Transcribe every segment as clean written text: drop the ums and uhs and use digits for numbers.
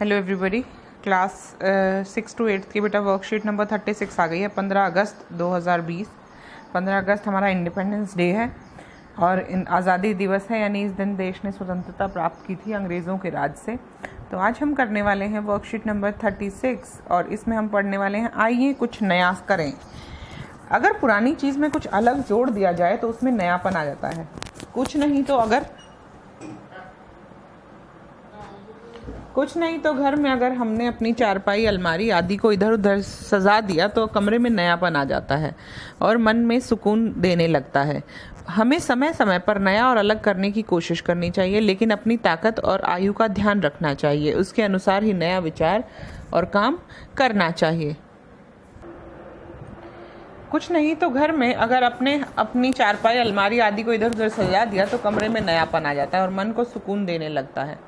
Hello everybody. Class 6 to 8 की बेटा worksheet number 36 आ गई है। 15 अगस्त 2020। 15 अगस्त हमारा इंडिपेंडेंस डे है और आज़ादी दिवस है, यानी इस दिन देश ने स्वतंत्रता प्राप्त की थी अंग्रेज़ों के राज से। तो आज हम करने वाले हैं वर्कशीट नंबर 36 और इसमें हम पढ़ने वाले हैं आइए कुछ नया करें। अगर पुरानी चीज़ में कुछ अलग जोड़ दिया जाए तो उसमें नयापन आ जाता है। कुछ नहीं तो घर में अगर हमने अपनी चारपाई, अलमारी आदि को इधर उधर सजा दिया तो कमरे में नयापन आ जाता है और मन में सुकून देने लगता है। हमें समय समय पर नया और अलग करने की कोशिश करनी चाहिए, लेकिन अपनी ताकत और आयु का ध्यान रखना चाहिए। उसके अनुसार ही नया विचार और काम करना चाहिए। कुछ नहीं तो घर में अगर अपनी चारपाई, अलमारी आदि को इधर उधर सजा दिया तो कमरे में नयापन आ जाता है और मन को सुकून देने लगता है।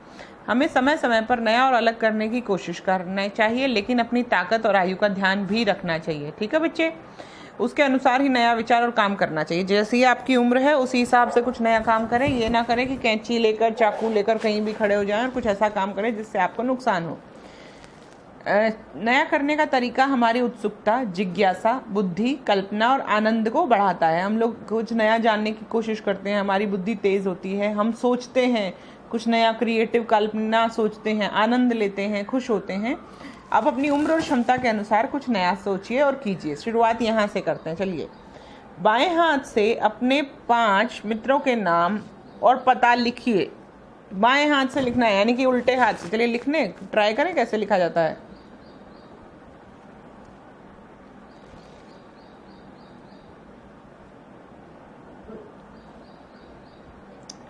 हमें समय समय पर नया और अलग करने की कोशिश करना चाहिए, लेकिन अपनी ताकत और आयु का ध्यान भी रखना चाहिए। ठीक है बच्चे, उसके अनुसार ही नया विचार और काम करना चाहिए। जैसी आपकी उम्र है उसी हिसाब से कुछ नया काम करें। ये ना करें कि कैंची लेकर, चाकू लेकर कहीं भी खड़े हो जाएं और कुछ ऐसा काम करें जिससे आपको नुकसान हो। नया करने का तरीका हमारी उत्सुकता, जिज्ञासा, बुद्धि, कल्पना और आनंद को बढ़ाता है। हम लोग कुछ नया जानने की कोशिश करते हैं, हमारी बुद्धि तेज होती है, हम सोचते हैं, कुछ नया क्रिएटिव कल्पना सोचते हैं, आनंद लेते हैं, खुश होते हैं। आप अपनी उम्र और क्षमता के अनुसार कुछ नया सोचिए और कीजिए। शुरुआत यहाँ से करते हैं। चलिए, बाएं हाथ से अपने 5 मित्रों के नाम और पता लिखिए। बाएं हाथ से लिखना है, यानी कि उल्टे हाथ से। चलिए लिखने ट्राई करें कैसे लिखा जाता है।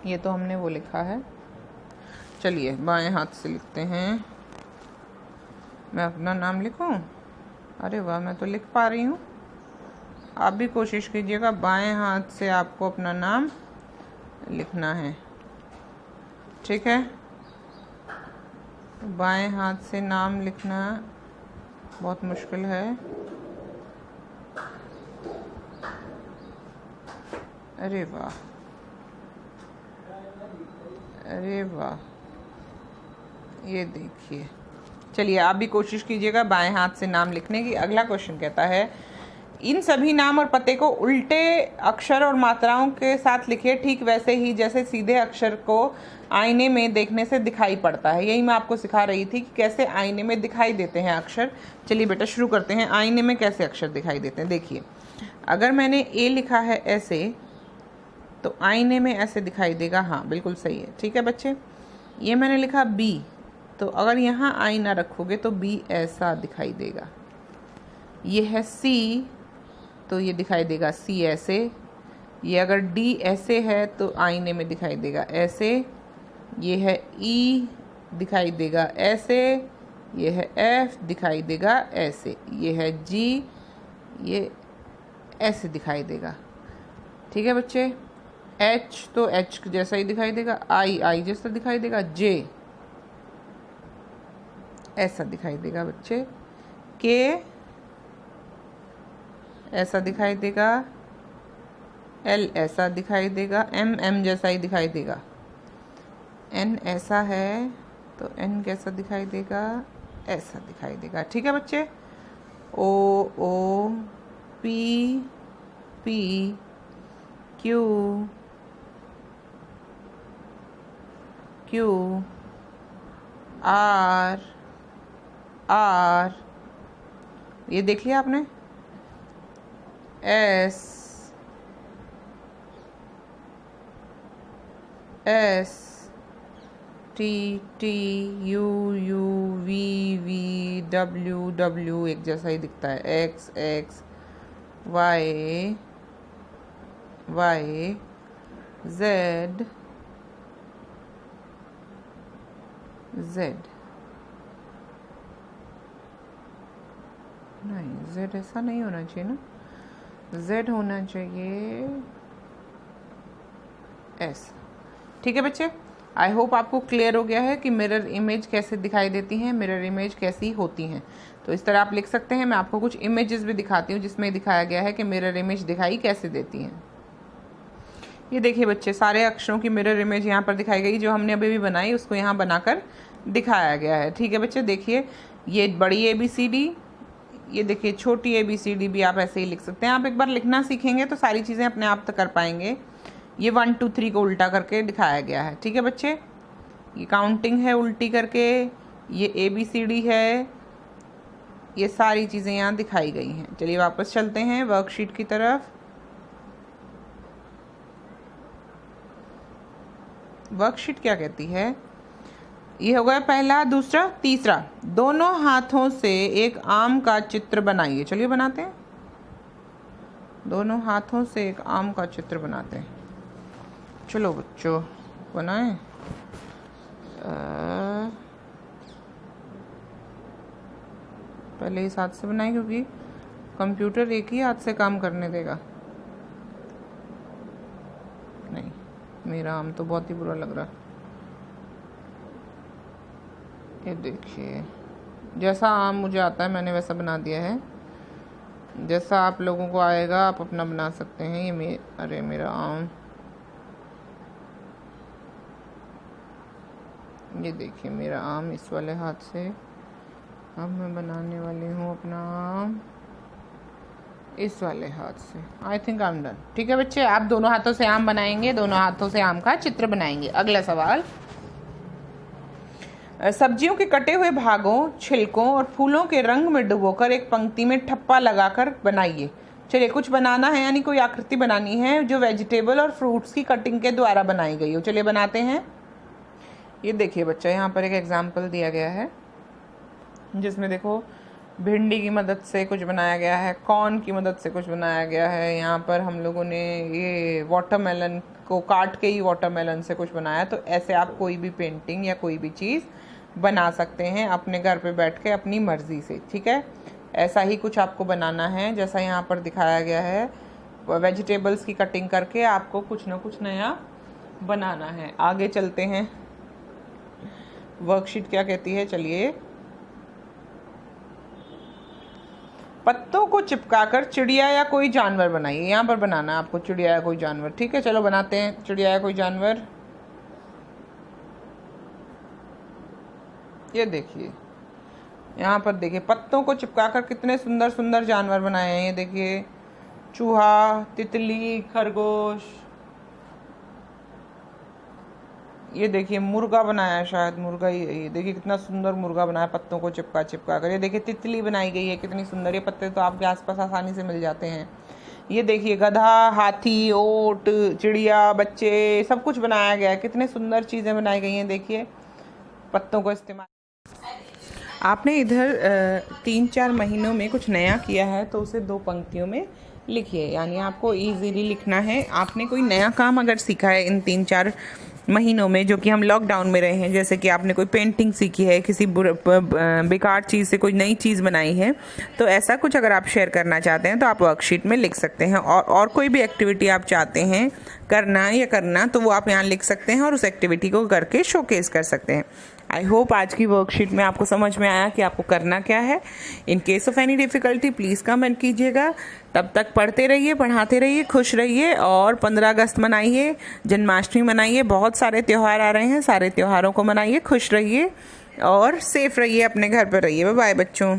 ये तो हमने वो लिखा है। चलिए बाएं हाथ से लिखते हैं। मैं अपना नाम लिखूं? अरे वाह, मैं तो लिख पा रही हूँ। आप भी कोशिश कीजिएगा, बाएं हाथ से आपको अपना नाम लिखना है। ठीक है, बाएं हाथ से नाम लिखना बहुत मुश्किल है। अरे वाह, अरे वाह, ये देखिए। चलिए आप भी कोशिश कीजिएगा बाएं हाथ से नाम लिखने की। अगला क्वेश्चन कहता है, इन सभी नाम और पते को उल्टे अक्षर और मात्राओं के साथ लिखिए, ठीक वैसे ही जैसे सीधे अक्षर को आईने में देखने से दिखाई पड़ता है। यही मैं आपको सिखा रही थी कि कैसे आईने में दिखाई देते हैं अक्षर। चलिए बेटा शुरू करते हैं, आईने में कैसे अक्षर दिखाई देते हैं। देखिए, अगर मैंने ए लिखा है ऐसे, तो आईने में ऐसे दिखाई देगा। हाँ बिल्कुल सही है। ठीक है बच्चे, ये मैंने लिखा बी, तो अगर यहाँ आईना रखोगे तो बी ऐसा दिखाई देगा। ये है सी, तो ये दिखाई देगा सी ऐसे। ये अगर डी ऐसे है तो आईने में दिखाई देगा ऐसे। ये है ई, दिखाई देगा ऐसे। ये है एफ, दिखाई देगा ऐसे। ये है जी, ये ऐसे दिखाई देगा। ठीक है बच्चे, एच तो एच जैसा ही दिखाई देगा, आई आई जैसा दिखाई देगा, जे ऐसा दिखाई देगा बच्चे, के ऐसा दिखाई देगा, एल ऐसा दिखाई देगा, एम एम जैसा ही दिखाई देगा, एन ऐसा है तो एन कैसा दिखाई देगा, ऐसा दिखाई देगा। ठीक है बच्चे, O O, P P, Q Q, R R, ये देख लिया आपने, S S, T T, U U, V V, W W एक जैसा ही दिखता है, X X, Y Y, Z Z. नहीं, जेड ऐसा नहीं होना चाहिए ना, जेड होना चाहिए ऐसा। ठीक है बच्चे, आई होप आपको क्लियर हो गया है कि मिरर इमेज कैसे दिखाई देती हैं, मिरर इमेज कैसी होती हैं। तो इस तरह आप लिख सकते हैं। मैं आपको कुछ इमेजेस भी दिखाती हूँ जिसमें दिखाया गया है कि मिरर इमेज दिखाई कैसे देती हैं। ये देखिए बच्चे, सारे अक्षरों की मिरर इमेज यहाँ पर दिखाई गई। जो हमने अभी भी बनाई उसको यहाँ बनाकर दिखाया गया है। ठीक है बच्चे, देखिए ये बड़ी ABCD, ये देखिए छोटी ABCD भी आप ऐसे ही लिख सकते हैं। आप एक बार लिखना सीखेंगे तो सारी चीज़ें अपने आप तक कर पाएंगे। ये 1 2 3 को उल्टा करके दिखाया गया है। ठीक है बच्चे, ये काउंटिंग है उल्टी करके, ये ABCD है, ये सारी चीज़ें यहाँ दिखाई गई हैं। चलिए वापस चलते हैं वर्कशीट की तरफ। वर्कशीट क्या कहती है, ये हो गया पहला, दूसरा, तीसरा। दोनों हाथों से एक आम का चित्र बनाइए। चलिए बनाते हैं, दोनों हाथों से एक आम का चित्र बनाते हैं। चलो बच्चों बनाएं। पहले इस हाथ से बनाएं क्योंकि कंप्यूटर एक ही हाथ से काम करने देगा। नहीं, मेरा आम तो बहुत ही बुरा लग रहा। ये देखिए, जैसा आम मुझे आता है मैंने वैसा बना दिया है। जैसा आप लोगों को आएगा आप अपना बना सकते हैं। ये अरे मेरा आम, ये देखिए मेरा आम इस वाले हाथ से। अब मैं बनाने वाली हूँ अपना आम इस वाले हाथ से। I think I am done. ठीक है बच्चे, आप दोनों हाथों से आम बनाएंगे, दोनों हाथों से आम का चित्र बनाएंगे। अगला सवाल, सब्जियों के कटे हुए भागों, छिलकों और फूलों के रंग में डुबोकर एक पंक्ति में ठप्पा लगाकर बनाइए। चलिए कुछ बनाना है, यानी कोई आकृति बनानी है जो वेजिटेबल और फ्रूट्स की कटिंग के द्वारा बनाई गई हो। चलिए बनाते हैं। ये देखिए बच्चा, यहाँ पर एक एग्जाम्पल दिया गया है जिसमें देखो भिंडी की मदद से कुछ बनाया गया है, कॉर्न की मदद से कुछ बनाया गया है। यहाँ पर हम लोगों ने ये वाटरमेलन को काट के ही वाटरमेलन से कुछ बनाया। तो ऐसे आप कोई भी पेंटिंग या कोई भी चीज़ बना सकते हैं अपने घर पे बैठ के अपनी मर्जी से। ठीक है, ऐसा ही कुछ आपको बनाना है जैसा यहाँ पर दिखाया गया है। वेजिटेबल्स की कटिंग करके आपको कुछ ना कुछ नया बनाना है। आगे चलते हैं, वर्कशीट क्या कहती है। चलिए, पत्तों को चिपकाकर चिड़िया या कोई जानवर बनाइए। यहाँ पर बनाना है आपको चिड़िया या कोई जानवर। ठीक है, चलो बनाते हैं चिड़िया या कोई जानवर। ये देखिए, यहाँ पर देखिए पत्तों को चिपकाकर कितने सुंदर सुंदर जानवर बनाए हैं। ये देखिए चूहा, तितली, खरगोश, ये देखिए मुर्गा बनाया है, शायद मुर्गा ही है। ये देखिए कितना सुंदर मुर्गा बनाया पत्तों को चिपका चिपका कर। ये देखिए तितली बनाई गई है, कितनी सुंदर। ये पत्ते तो आपके आसपास आसानी से मिल जाते हैं। ये देखिए गधा, हाथी, ओट, चिड़िया, बच्चे, सब कुछ बनाया गया है। कितने सुंदर चीज़ें बनाई गई हैं। देखिए पत्तों को इस्तेमाल। आपने इधर 3-4 महीनों में कुछ नया किया है तो उसे 2 पंक्तियों में लिखिए, यानी आपको इजीली लिखना है। आपने कोई नया काम अगर सीखा है इन 3-4 महीनों में, जो कि हम लॉकडाउन में रहे हैं, जैसे कि आपने कोई पेंटिंग सीखी है, किसी बेकार चीज़ से कोई नई चीज़ बनाई है, तो ऐसा कुछ अगर आप शेयर करना चाहते हैं तो आप वर्कशीट में लिख सकते हैं। और कोई भी एक्टिविटी आप चाहते हैं करना तो वो आप यहाँ लिख सकते हैं और उस एक्टिविटी को करके शोकेस कर सकते हैं। आई होप आज की वर्कशीट में आपको समझ में आया कि आपको करना क्या है। In case of any difficulty please comment कीजिएगा। तब तक पढ़ते रहिए, पढ़ाते रहिए, खुश रहिए और 15 अगस्त मनाइए, जन्माष्टमी मनाइए। बहुत सारे त्यौहार आ रहे हैं, सारे त्योहारों को मनाइए, खुश रहिए और सेफ रहिए, अपने घर पर रहिए। बाय बाय बच्चों।